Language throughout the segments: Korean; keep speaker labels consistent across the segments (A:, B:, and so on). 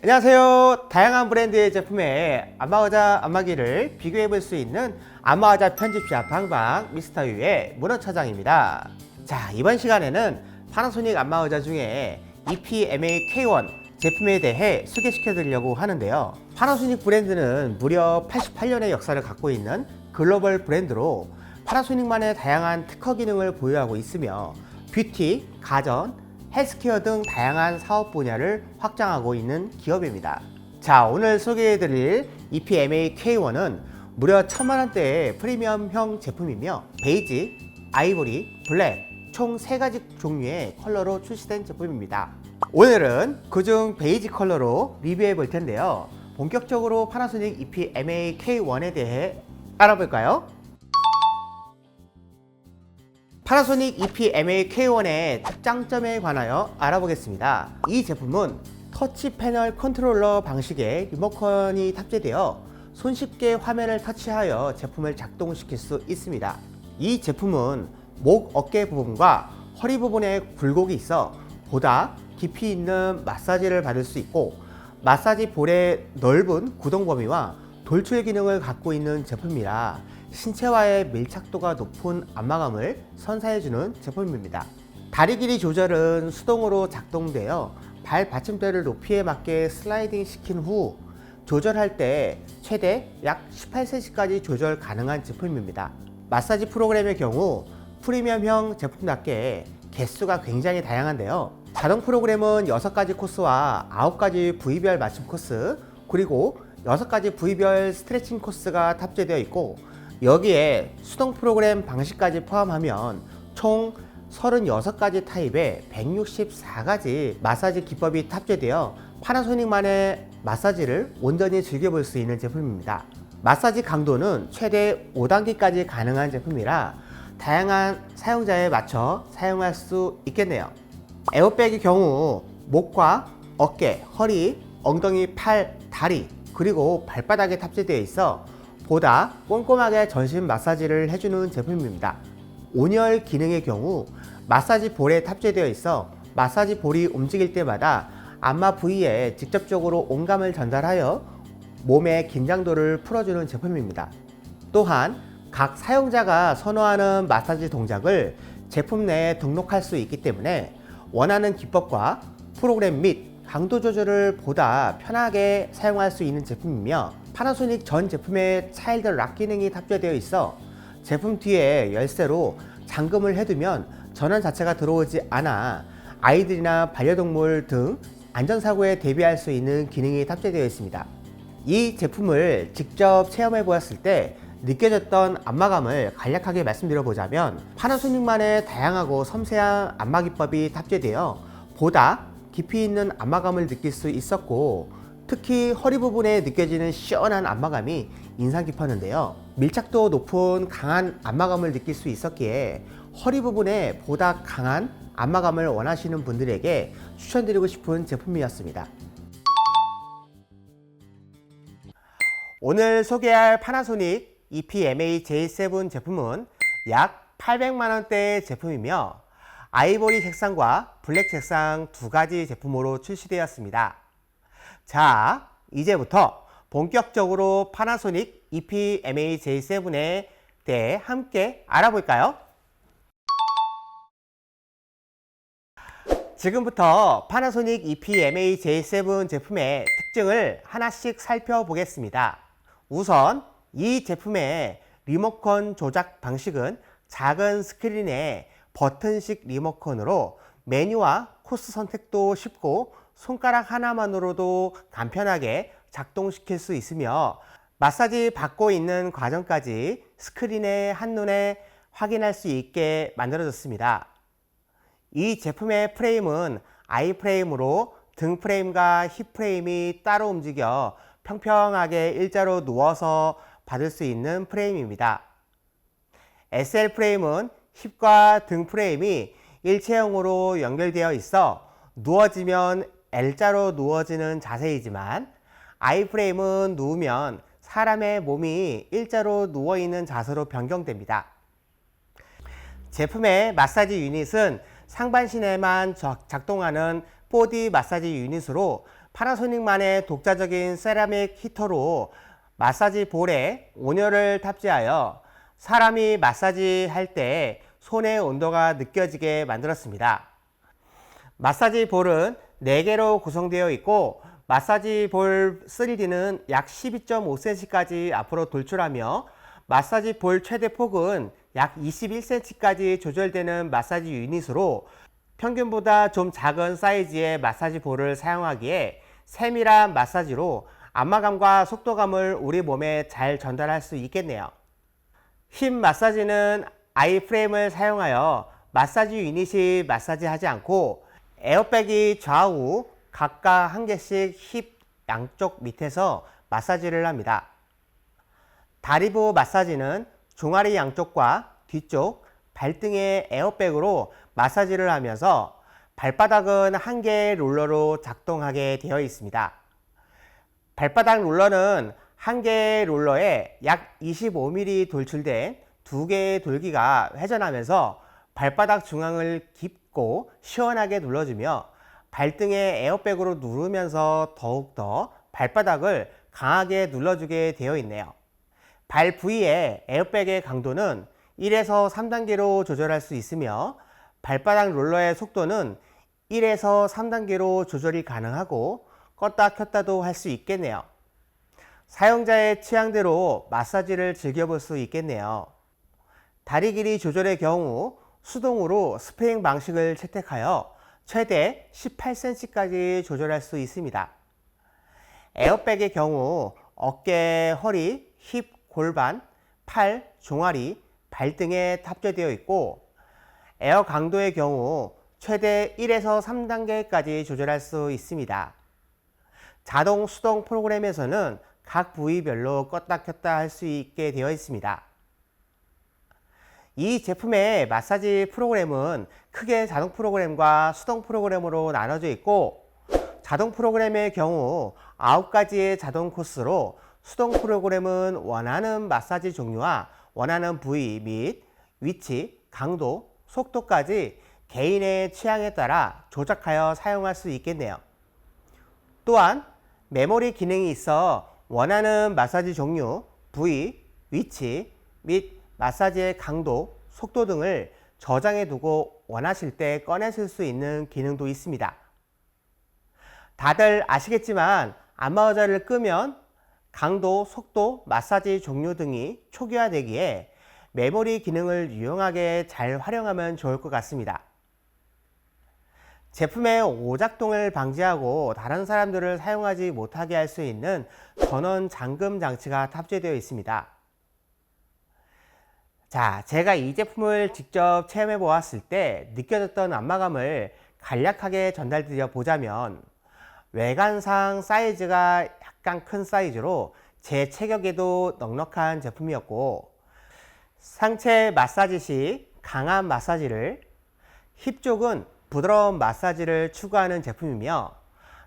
A: 안녕하세요. 다양한 브랜드의 제품의 안마의자 안마기를 비교해 볼 수 있는 안마의자 편집샵 방방 미스터유의 문어차장입니다. 자, 이번 시간에는 파나소닉 안마의자 중에 EPMA K1 제품에 대해 소개시켜 드리려고 하는데요. 파나소닉 브랜드는 무려 88년의 역사를 갖고 있는 글로벌 브랜드로 파나소닉만의 다양한 특허 기능을 보유하고 있으며 뷰티, 가전, 헬스케어 등 다양한 사업 분야를 확장하고 있는 기업입니다. 자, 오늘 소개해드릴 EPMA K1은 무려 1000만원대의 프리미엄형 제품이며 베이지, 아이보리, 블랙 총 3가지 종류의 컬러로 출시된 제품입니다. 오늘은 그중 베이지 컬러로 리뷰해 볼 텐데요. 본격적으로 파나소닉 EPMA K1에 대해 알아볼까요? 파나소닉 EPMA K1의 특장점에 관하여 알아보겠습니다. 이 제품은 터치 패널 컨트롤러 방식의 리모컨이 탑재되어 손쉽게 화면을 터치하여 제품을 작동시킬 수 있습니다. 이 제품은 목, 어깨 부분과 허리 부분에 굴곡이 있어 보다 깊이 있는 마사지를 받을 수 있고 마사지 볼의 넓은 구동 범위와 돌출 기능을 갖고 있는 제품이라 신체와의 밀착도가 높은 안마감을 선사해주는 제품입니다. 다리 길이 조절은 수동으로 작동되어 발 받침대를 높이에 맞게 슬라이딩 시킨 후 조절할 때 최대 약 18cm까지 조절 가능한 제품입니다. 마사지 프로그램의 경우 프리미엄형 제품답게 개수가 굉장히 다양한데요. 자동 프로그램은 6가지 코스와 9가지 부위별 맞춤 코스, 그리고 6가지 부위별 스트레칭 코스가 탑재되어 있고 여기에 수동 프로그램 방식까지 포함하면 총 36가지 타입의 164가지 마사지 기법이 탑재되어 파나소닉만의 마사지를 온전히 즐겨볼 수 있는 제품입니다. 마사지 강도는 최대 5단계까지 가능한 제품이라 다양한 사용자에 맞춰 사용할 수 있겠네요. 에어백의 경우 목과 어깨, 허리, 엉덩이, 팔, 다리, 그리고 발바닥에 탑재되어 있어 보다 꼼꼼하게 전신 마사지를 해주는 제품입니다. 온열 기능의 경우 마사지 볼에 탑재되어 있어 마사지 볼이 움직일 때마다 안마 부위에 직접적으로 온감을 전달하여 몸의 긴장도를 풀어주는 제품입니다. 또한 각 사용자가 선호하는 마사지 동작을 제품 내에 등록할 수 있기 때문에 원하는 기법과 프로그램 및 강도 조절을 보다 편하게 사용할 수 있는 제품이며 파나소닉 전 제품에 차일드 락 기능이 탑재되어 있어 제품 뒤에 열쇠로 잠금을 해두면 전원 자체가 들어오지 않아 아이들이나 반려동물 등 안전사고에 대비할 수 있는 기능이 탑재되어 있습니다. 이 제품을 직접 체험해 보았을 때 느껴졌던 안마감을 간략하게 말씀드려 보자면 파나소닉만의 다양하고 섬세한 안마 기법이 탑재되어 보다 깊이 있는 안마감을 느낄 수 있었고 특히 허리 부분에 느껴지는 시원한 안마감이 인상 깊었는데요. 밀착도 높은 강한 안마감을 느낄 수 있었기에 허리 부분에 보다 강한 안마감을 원하시는 분들에게 추천드리고 싶은 제품이었습니다. 오늘 소개할 파나소닉 EPMA J7 제품은 약 800만원대의 제품이며 아이보리 색상과 블랙 색상 2가지 제품으로 출시되었습니다. 자, 이제부터 본격적으로 파나소닉 EPMA J7에 대해 함께 알아볼까요? 지금부터 파나소닉 EPMA J7 제품의 특징을 하나씩 살펴보겠습니다. 우선 이 제품의 리모컨 조작 방식은 작은 스크린의 버튼식 리모컨으로 메뉴와 코스 선택도 쉽고 손가락 하나만으로도 간편하게 작동시킬 수 있으며 마사지 받고 있는 과정까지 스크린의 한눈에 확인할 수 있게 만들어졌습니다. 이 제품의 프레임은 아이 프레임으로 등 프레임과 힙 프레임이 따로 움직여 평평하게 일자로 누워서 받을 수 있는 프레임입니다. SL 프레임은 힙과 등 프레임이 일체형으로 연결되어 있어 누워지면 L자로 누워지는 자세이지만 아이프레임은 누우면 사람의 몸이 일자로 누워있는 자세로 변경됩니다. 제품의 마사지 유닛은 상반신에만 작동하는 4D 마사지 유닛으로 파나소닉만의 독자적인 세라믹 히터로 마사지 볼에 온열을 탑재하여 사람이 마사지 할 때 손의 온도가 느껴지게 만들었습니다. 마사지 볼은 4개로 구성되어 있고 마사지 볼 3D는 약 12.5cm까지 앞으로 돌출하며 마사지 볼 최대 폭은 약 21cm까지 조절되는 마사지 유닛으로 평균보다 좀 작은 사이즈의 마사지 볼을 사용하기에 세밀한 마사지로 안마감과 속도감을 우리 몸에 잘 전달할 수 있겠네요. 힙 마사지는 아이프레임을 사용하여 마사지 유닛이 마사지하지 않고 에어백이 좌우 각각 한 개씩 힙 양쪽 밑에서 마사지를 합니다. 다리부 마사지는 종아리 양쪽과 뒤쪽, 발등의 에어백으로 마사지를 하면서 발바닥은 한 개의 롤러로 작동하게 되어 있습니다. 발바닥 롤러는 한 개의 롤러에 약 25mm 돌출된 2개의 돌기가 회전하면서 발바닥 중앙을 깊고 시원하게 눌러주며 발등의 에어백으로 누르면서 더욱더 발바닥을 강하게 눌러주게 되어 있네요. 발 부위의 에어백의 강도는 1에서 3단계로 조절할 수 있으며 발바닥 롤러의 속도는 1에서 3단계로 조절이 가능하고 껐다 켰다도 할 수 있겠네요. 사용자의 취향대로 마사지를 즐겨볼 수 있겠네요. 다리 길이 조절의 경우 수동으로 스프링 방식을 채택하여 최대 18cm까지 조절할 수 있습니다. 에어백의 경우 어깨, 허리, 힙, 골반, 팔, 종아리, 발등에 탑재되어 있고 에어 강도의 경우 최대 1에서 3단계까지 조절할 수 있습니다. 자동 수동 프로그램에서는 각 부위별로 껐다 켰다 할 수 있게 되어 있습니다. 이 제품의 마사지 프로그램은 크게 자동 프로그램과 수동 프로그램으로 나눠져 있고 자동 프로그램의 경우 9가지의 자동 코스로 수동 프로그램은 원하는 마사지 종류와 원하는 부위 및 위치, 강도, 속도까지 개인의 취향에 따라 조작하여 사용할 수 있겠네요. 또한 메모리 기능이 있어 원하는 마사지 종류, 부위, 위치 및 마사지의 강도, 속도 등을 저장해 두고 원하실 때 꺼내 쓸 수 있는 기능도 있습니다. 다들 아시겠지만 안마의자를 끄면 강도, 속도, 마사지 종류 등이 초기화되기에 메모리 기능을 유용하게 잘 활용하면 좋을 것 같습니다. 제품의 오작동을 방지하고 다른 사람들을 사용하지 못하게 할 수 있는 전원 잠금 장치가 탑재되어 있습니다. 자, 제가 이 제품을 직접 체험해 보았을 때 느껴졌던 안마감을 간략하게 전달드려 보자면 외관상 사이즈가 약간 큰 사이즈로 제 체격에도 넉넉한 제품이었고 상체 마사지 시 강한 마사지를, 힙 쪽은 부드러운 마사지를 추구하는 제품이며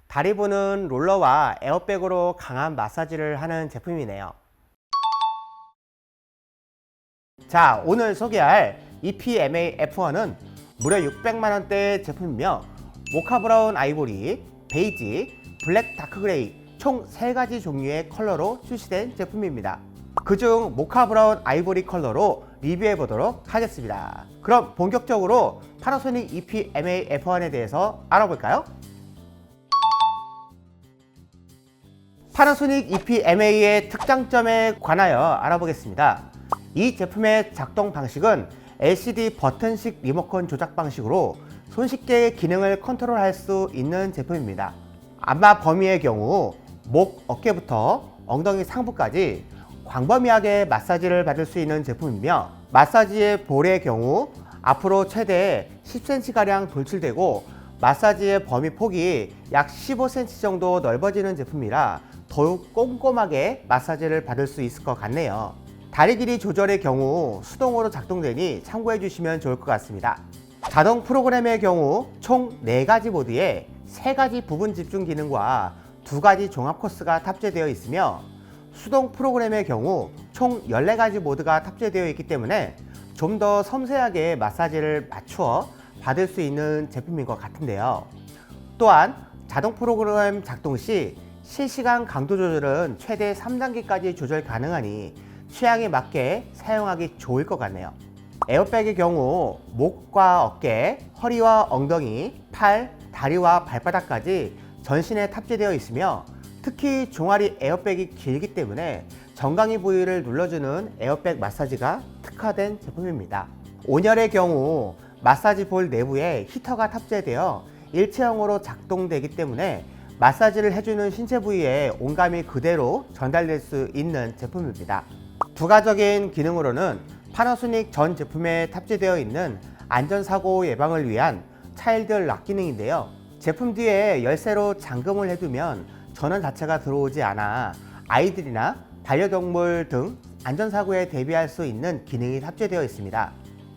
A: 다리부는 롤러와 에어백으로 강한 마사지를 하는 제품이네요. 자, 오늘 소개할 EPMA F1은 무려 600만원대 제품이며 모카 브라운 아이보리, 베이지, 블랙 다크 그레이 총 3가지 종류의 컬러로 출시된 제품입니다. 그중 모카 브라운 아이보리 컬러로 리뷰해 보도록 하겠습니다. 그럼 본격적으로 파나소닉 EPMA F1에 대해서 알아볼까요? 파나소닉 EPMA의 특장점에 관하여 알아보겠습니다. 이 제품의 작동 방식은 LCD 버튼식 리모컨 조작 방식으로 손쉽게 기능을 컨트롤할 수 있는 제품입니다. 안마 범위의 경우 목, 어깨부터 엉덩이 상부까지 광범위하게 마사지를 받을 수 있는 제품이며 마사지의 볼의 경우 앞으로 최대 10cm가량 돌출되고 마사지의 범위 폭이 약 15cm 정도 넓어지는 제품이라 더욱 꼼꼼하게 마사지를 받을 수 있을 것 같네요. 다리 길이 조절의 경우 수동으로 작동되니 참고해 주시면 좋을 것 같습니다. 자동 프로그램의 경우 총 4가지 모드에 3가지 부분 집중 기능과 2가지 종합 코스가 탑재되어 있으며 수동 프로그램의 경우 총 14가지 모드가 탑재되어 있기 때문에 좀 더 섬세하게 마사지를 맞추어 받을 수 있는 제품인 것 같은데요. 또한 자동 프로그램 작동 시 실시간 강도 조절은 최대 3단계까지 조절 가능하니 취향에 맞게 사용하기 좋을 것 같네요. 에어백의 경우 목과 어깨, 허리와 엉덩이, 팔, 다리와 발바닥까지 전신에 탑재되어 있으며 특히 종아리 에어백이 길기 때문에 정강이 부위를 눌러주는 에어백 마사지가 특화된 제품입니다. 온열의 경우 마사지 볼 내부에 히터가 탑재되어 일체형으로 작동되기 때문에 마사지를 해주는 신체 부위에 온감이 그대로 전달될 수 있는 제품입니다. 부가적인 기능으로는 파나소닉 전 제품에 탑재되어 있는 안전사고 예방을 위한 차일드 락 기능인데요. 제품 뒤에 열쇠로 잠금을 해두면 전원 자체가 들어오지 않아 아이들이나 반려동물 등 안전사고에 대비할 수 있는 기능이 탑재되어 있습니다.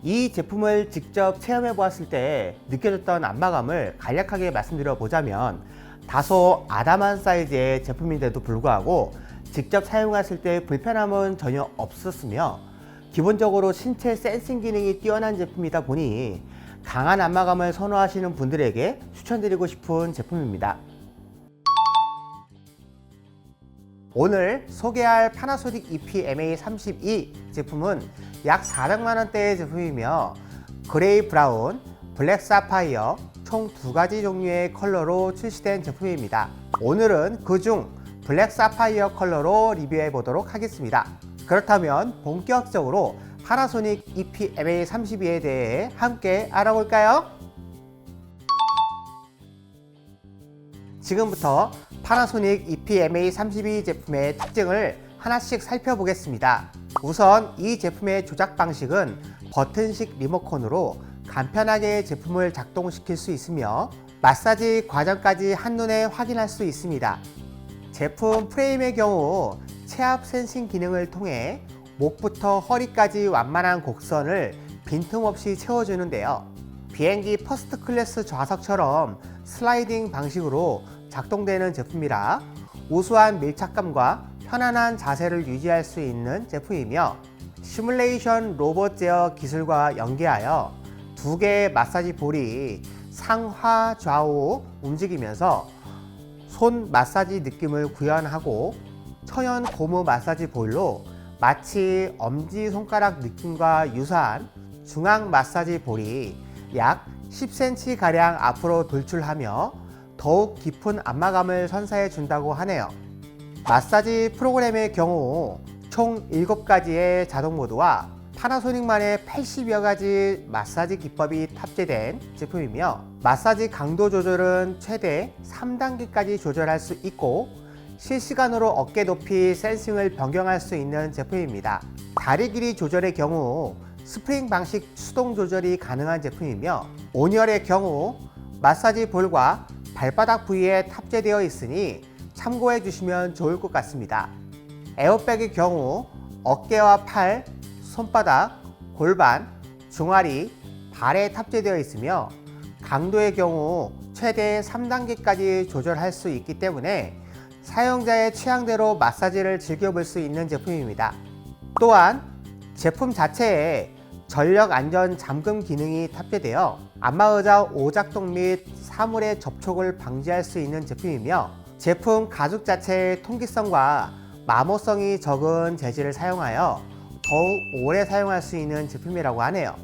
A: 이 제품을 직접 체험해 보았을 때 느껴졌던 안마감을 간략하게 말씀드려 보자면 다소 아담한 사이즈의 제품인데도 불구하고 직접 사용했을 때 불편함은 전혀 없었으며 기본적으로 신체 센싱 기능이 뛰어난 제품이다 보니 강한 안마감을 선호하시는 분들에게 추천드리고 싶은 제품입니다. 오늘 소개할 파나소닉 EP-MA32 제품은 약 400만원대의 제품이며 그레이 브라운, 블랙 사파이어 총 2가지 종류의 컬러로 출시된 제품입니다. 오늘은 그중 블랙 사파이어 컬러로 리뷰해 보도록 하겠습니다. 그렇다면 본격적으로 파나소닉 EP-MA32에 대해 함께 알아볼까요? 지금부터 파나소닉 EP-MA32 제품의 특징을 하나씩 살펴보겠습니다. 우선 이 제품의 조작 방식은 버튼식 리모컨으로 간편하게 제품을 작동시킬 수 있으며 마사지 과정까지 한눈에 확인할 수 있습니다. 제품 프레임의 경우 체압 센싱 기능을 통해 목부터 허리까지 완만한 곡선을 빈틈없이 채워주는데요. 비행기 퍼스트 클래스 좌석처럼 슬라이딩 방식으로 작동되는 제품이라 우수한 밀착감과 편안한 자세를 유지할 수 있는 제품이며 시뮬레이션 로봇 제어 기술과 연계하여 2개의 마사지 볼이 상하 좌우 움직이면서 손 마사지 느낌을 구현하고 천연 고무 마사지 볼로 마치 엄지손가락 느낌과 유사한 중앙 마사지 볼이 약 10cm 가량 앞으로 돌출하며 더욱 깊은 안마감을 선사해 준다고 하네요. 마사지 프로그램의 경우 총 7가지의 자동 모드와 파나소닉만의 80여 가지 마사지 기법이 탑재된 제품이며 마사지 강도 조절은 최대 3단계까지 조절할 수 있고 실시간으로 어깨 높이 센싱을 변경할 수 있는 제품입니다. 다리 길이 조절의 경우 스프링 방식 수동 조절이 가능한 제품이며 온열의 경우 마사지 볼과 발바닥 부위에 탑재되어 있으니 참고해 주시면 좋을 것 같습니다. 에어백의 경우 어깨와 팔, 손바닥, 골반, 종아리, 발에 탑재되어 있으며 강도의 경우 최대 3단계까지 조절할 수 있기 때문에 사용자의 취향대로 마사지를 즐겨볼 수 있는 제품입니다. 또한 제품 자체에 전력 안전 잠금 기능이 탑재되어 안마의자 오작동 및 사물의 접촉을 방지할 수 있는 제품이며 제품 가죽 자체의 통기성과 마모성이 적은 재질을 사용하여 더욱 오래 사용할 수 있는 제품이라고 하네요.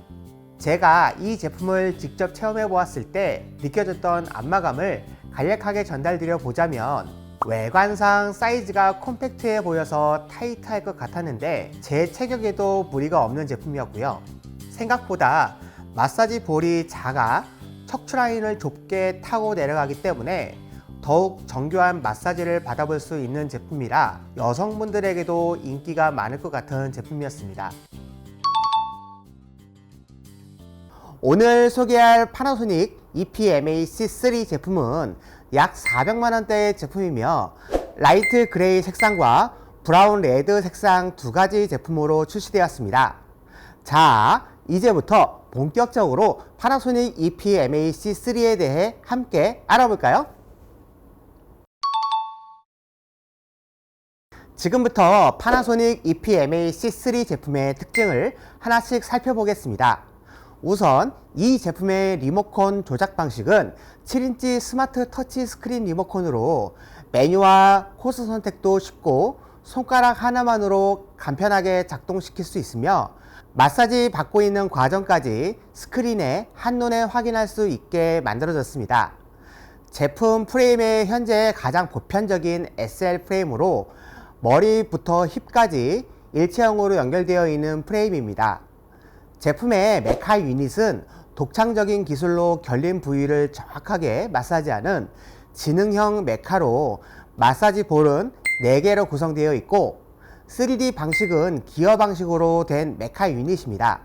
A: 제가 이 제품을 직접 체험해 보았을 때 느껴졌던 안마감을 간략하게 전달드려 보자면 외관상 사이즈가 콤팩트해 보여서 타이트할 것 같았는데 제 체격에도 무리가 없는 제품이었고요. 생각보다 마사지 볼이 작아 척추 라인을 좁게 타고 내려가기 때문에 더욱 정교한 마사지를 받아볼 수 있는 제품이라 여성분들에게도 인기가 많을 것 같은 제품이었습니다. 오늘 소개할 파나소닉 EP-MA-C3 제품은 약 400만원대의 제품이며 라이트 그레이 색상과 브라운 레드 색상 2가지 제품으로 출시되었습니다. 자, 이제부터 본격적으로 파나소닉 EP-MA-C3에 대해 함께 알아볼까요? 지금부터 파나소닉 EP-MA-C3 제품의 특징을 하나씩 살펴보겠습니다. 우선 이 제품의 리모컨 조작 방식은 7인치 스마트 터치 스크린 리모컨으로 메뉴와 코스 선택도 쉽고 손가락 하나만으로 간편하게 작동시킬 수 있으며 마사지 받고 있는 과정까지 스크린에 한눈에 확인할 수 있게 만들어졌습니다. 제품 프레임의 현재 가장 보편적인 SL 프레임으로 머리부터 힙까지 일체형으로 연결되어 있는 프레임입니다. 제품의 메카 유닛은 독창적인 기술로 결림 부위를 정확하게 마사지하는 지능형 메카로 마사지 볼은 4개로 구성되어 있고 3D 방식은 기어 방식으로 된 메카 유닛입니다.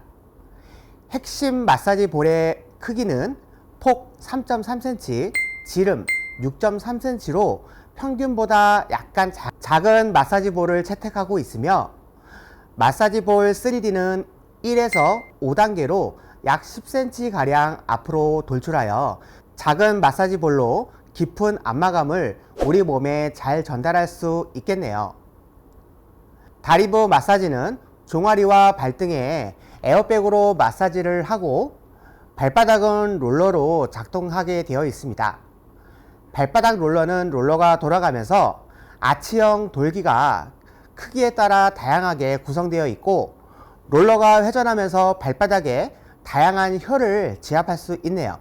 A: 핵심 마사지 볼의 크기는 폭 3.3cm, 지름 6.3cm로 평균보다 약간 작은 마사지 볼을 채택하고 있으며 마사지 볼 3D는 1에서 5단계로 약 10cm가량 앞으로 돌출하여 작은 마사지 볼로 깊은 안마감을 우리 몸에 잘 전달할 수 있겠네요. 다리부 마사지는 종아리와 발등에 에어백으로 마사지를 하고 발바닥은 롤러로 작동하게 되어 있습니다. 발바닥 롤러는 롤러가 돌아가면서 아치형 돌기가 크기에 따라 다양하게 구성되어 있고 롤러가 회전하면서 발바닥에 다양한 혈을 지압할 수 있네요.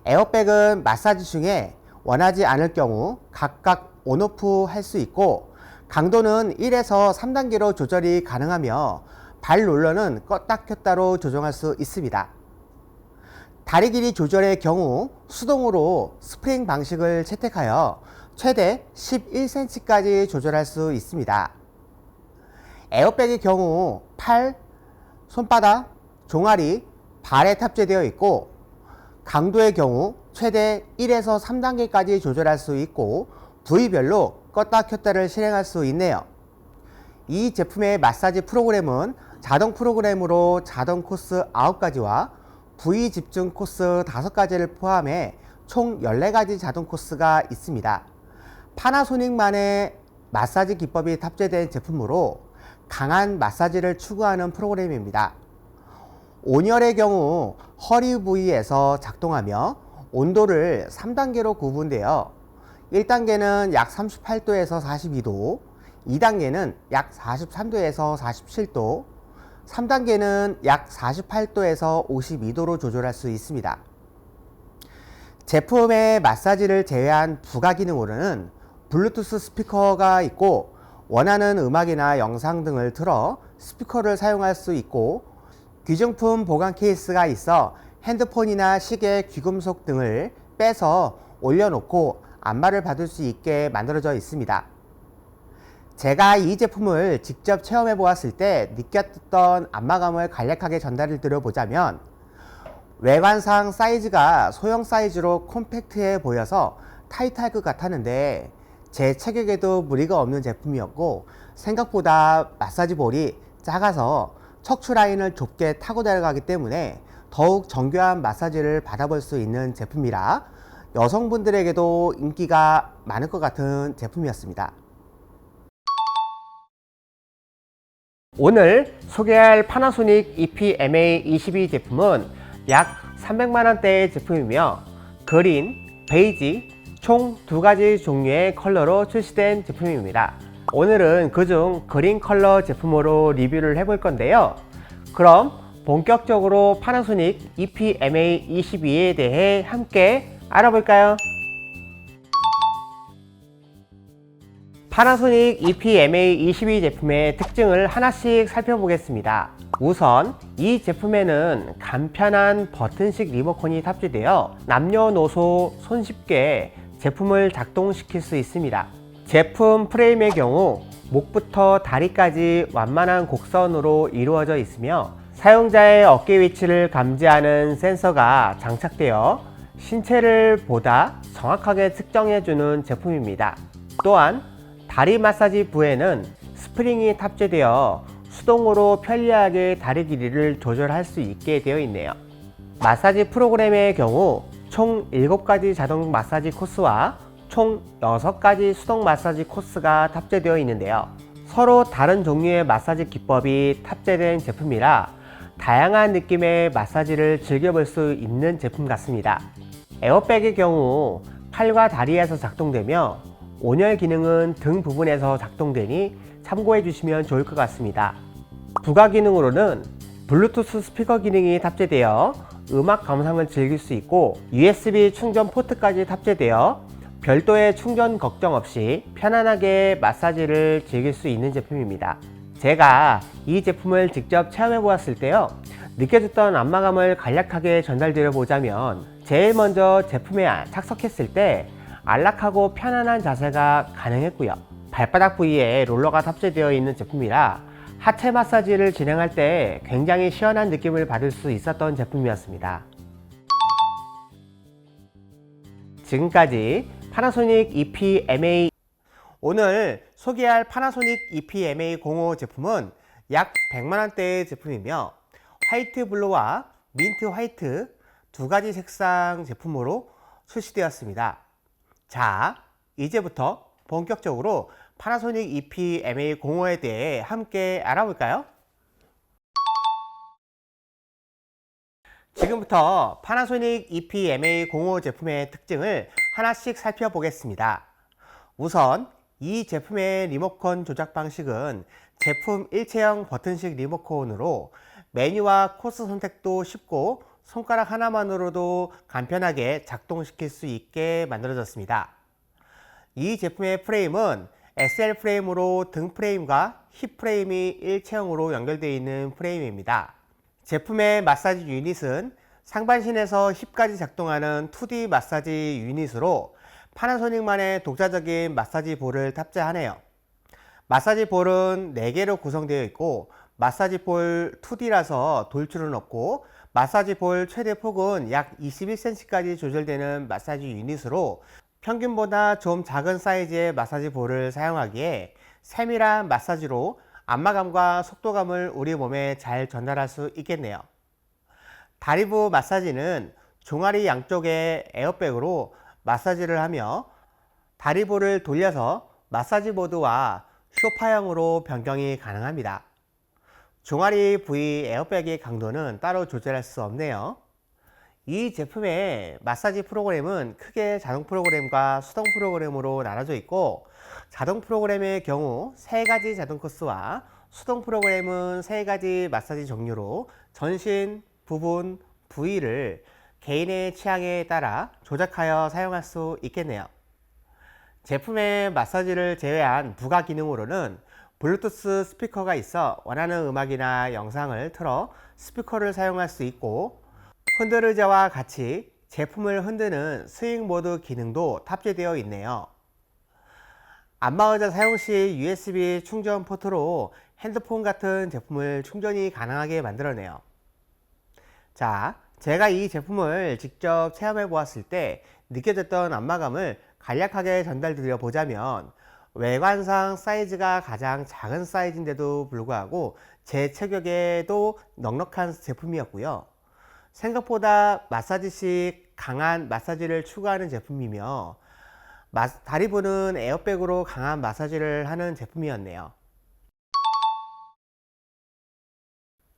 A: 에어백은 마사지 중에 원하지 않을 경우 각각 온오프 할 수 있고 강도는 1에서 3단계로 조절이 가능하며 발 롤러는 껐다 켰다로 조정할 수 있습니다. 다리 길이 조절의 경우 수동으로 스프링 방식을 채택하여 최대 11cm까지 조절할 수 있습니다. 에어백의 경우 팔, 손바닥, 종아리, 발에 탑재되어 있고 강도의 경우 최대 1에서 3단계까지 조절할 수 있고 부위별로 껐다 켰다를 실행할 수 있네요. 이 제품의 마사지 프로그램은 자동 프로그램으로 자동 코스 9가지와 부위 집중 코스 5가지를 포함해 총 14가지 자동 코스가 있습니다. 파나소닉만의 마사지 기법이 탑재된 제품으로 강한 마사지를 추구하는 프로그램입니다. 온열의 경우 허리 부위에서 작동하며 온도를 3단계로 구분되어 1단계는 약 38도에서 42도, 2단계는 약 43도에서 47도, 3단계는 약 48도에서 52도로 조절할 수 있습니다. 제품의 마사지를 제외한 부가 기능으로는 블루투스 스피커가 있고 원하는 음악이나 영상 등을 틀어 스피커를 사용할 수 있고 귀중품 보관 케이스가 있어 핸드폰이나 시계, 귀금속 등을 빼서 올려놓고 안마를 받을 수 있게 만들어져 있습니다. 제가 이 제품을 직접 체험해 보았을 때 느꼈던 안마감을 간략하게 전달을 드려보자면 외관상 사이즈가 소형 사이즈로 콤팩트해 보여서 타이트할 것 같았는데 제 체격에도 무리가 없는 제품이었고 생각보다 마사지 볼이 작아서 척추 라인을 좁게 타고 내려가기 때문에 더욱 정교한 마사지를 받아볼 수 있는 제품이라 여성분들에게도 인기가 많을 것 같은 제품이었습니다. 오늘 소개할 파나소닉 EP-MA22 제품은 약 300만원대의 제품이며 그린, 베이지 총 2가지 종류의 컬러로 출시된 제품입니다. 오늘은 그중 그린 컬러 제품으로 리뷰를 해볼 건데요. 그럼 본격적으로 파나소닉 EP-MA22에 대해 함께 알아볼까요? 파나소닉 EP-MA22 제품의 특징을 하나씩 살펴보겠습니다. 우선 이 제품에는 간편한 버튼식 리모컨이 탑재되어 남녀노소 손쉽게 제품을 작동시킬 수 있습니다. 제품 프레임의 경우 목부터 다리까지 완만한 곡선으로 이루어져 있으며 사용자의 어깨 위치를 감지하는 센서가 장착되어 신체를 보다 정확하게 측정해주는 제품입니다. 또한 다리 마사지 부에는 스프링이 탑재되어 수동으로 편리하게 다리 길이를 조절할 수 있게 되어 있네요. 마사지 프로그램의 경우 총 7가지 자동 마사지 코스와 총 6가지 수동 마사지 코스가 탑재되어 있는데요. 서로 다른 종류의 마사지 기법이 탑재된 제품이라 다양한 느낌의 마사지를 즐겨볼 수 있는 제품 같습니다. 에어백의 경우 팔과 다리에서 작동되며 온열 기능은 등 부분에서 작동되니 참고해 주시면 좋을 것 같습니다. 부가 기능으로는 블루투스 스피커 기능이 탑재되어 음악 감상을 즐길 수 있고 USB 충전 포트까지 탑재되어 별도의 충전 걱정 없이 편안하게 마사지를 즐길 수 있는 제품입니다. 제가 이 제품을 직접 체험해 보았을 때요, 느껴졌던 안마감을 간략하게 전달드려 보자면 제일 먼저 제품에 착석했을 때 안락하고 편안한 자세가 가능했고요. 발바닥 부위에 롤러가 탑재되어 있는 제품이라 하체 마사지를 진행할 때 굉장히 시원한 느낌을 받을 수 있었던 제품이었습니다. 지금까지 파나소닉 EP-MA, 오늘 소개할 파나소닉 EP-MA05 제품은 약 100만원대의 제품이며 화이트 블루와 민트 화이트 두 가지 색상 제품으로 출시되었습니다. 자, 이제부터 본격적으로 파나소닉 EP-MA05에 대해 함께 알아볼까요? 지금부터 파나소닉 EP-MA05 제품의 특징을 하나씩 살펴보겠습니다. 우선 이 제품의 리모컨 조작 방식은 제품 일체형 버튼식 리모컨으로 메뉴와 코스 선택도 쉽고 손가락 하나만으로도 간편하게 작동시킬 수 있게 만들어졌습니다. 이 제품의 프레임은 SL 프레임으로 등 프레임과 힙 프레임이 일체형으로 연결되어 있는 프레임입니다. 제품의 마사지 유닛은 상반신에서 힙까지 작동하는 2D 마사지 유닛으로 파나소닉만의 독자적인 마사지 볼을 탑재하네요. 마사지 볼은 4개로 구성되어 있고 마사지 볼 2D라서 돌출은 없고 마사지 볼 최대 폭은 약 21cm까지 조절되는 마사지 유닛으로 평균보다 좀 작은 사이즈의 마사지 볼을 사용하기에 세밀한 마사지로 안마감과 속도감을 우리 몸에 잘 전달할 수 있겠네요. 다리부 마사지는 종아리 양쪽에 에어백으로 마사지를 하며 다리부를 돌려서 마사지 보드와 쇼파형으로 변경이 가능합니다. 종아리 부위 에어백의 강도는 따로 조절할 수 없네요. 이 제품의 마사지 프로그램은 크게 자동 프로그램과 수동 프로그램으로 나눠져 있고, 자동 프로그램의 경우 3가지 자동 코스와 수동 프로그램은 3가지 마사지 종류로 전신, 부분, 부위를 개인의 취향에 따라 조작하여 사용할 수 있겠네요. 제품의 마사지를 제외한 부가 기능으로는 블루투스 스피커가 있어 원하는 음악이나 영상을 틀어 스피커를 사용할 수 있고, 흔들의자와 같이 제품을 흔드는 스윙 모드 기능도 탑재되어 있네요. 안마의자 사용 시 USB 충전 포트로 핸드폰 같은 제품을 충전이 가능하게 만들어내요. 자, 제가 이 제품을 직접 체험해 보았을 때 느껴졌던 안마감을 간략하게 전달드려 보자면, 외관상 사이즈가 가장 작은 사이즈인데도 불구하고 제 체격에도 넉넉한 제품이었고요. 생각보다 마사지식 강한 마사지를 추구하는 제품이며 다리부는 에어백으로 강한 마사지를 하는 제품이었네요.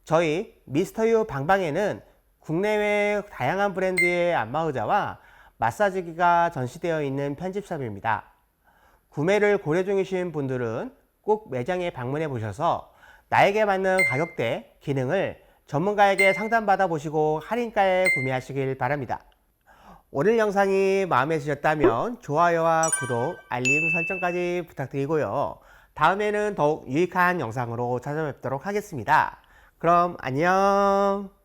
A: 저희 미스터유 방방에는 국내외 다양한 브랜드의 안마의자와 마사지기가 전시되어 있는 편집샵입니다. 구매를 고려 중이신 분들은 꼭 매장에 방문해 보셔서 나에게 맞는 가격대, 기능을 전문가에게 상담받아 보시고 할인가에 구매하시길 바랍니다. 오늘 영상이 마음에 드셨다면 좋아요와 구독, 알림 설정까지 부탁드리고요. 다음에는 더욱 유익한 영상으로 찾아뵙도록 하겠습니다. 그럼 안녕.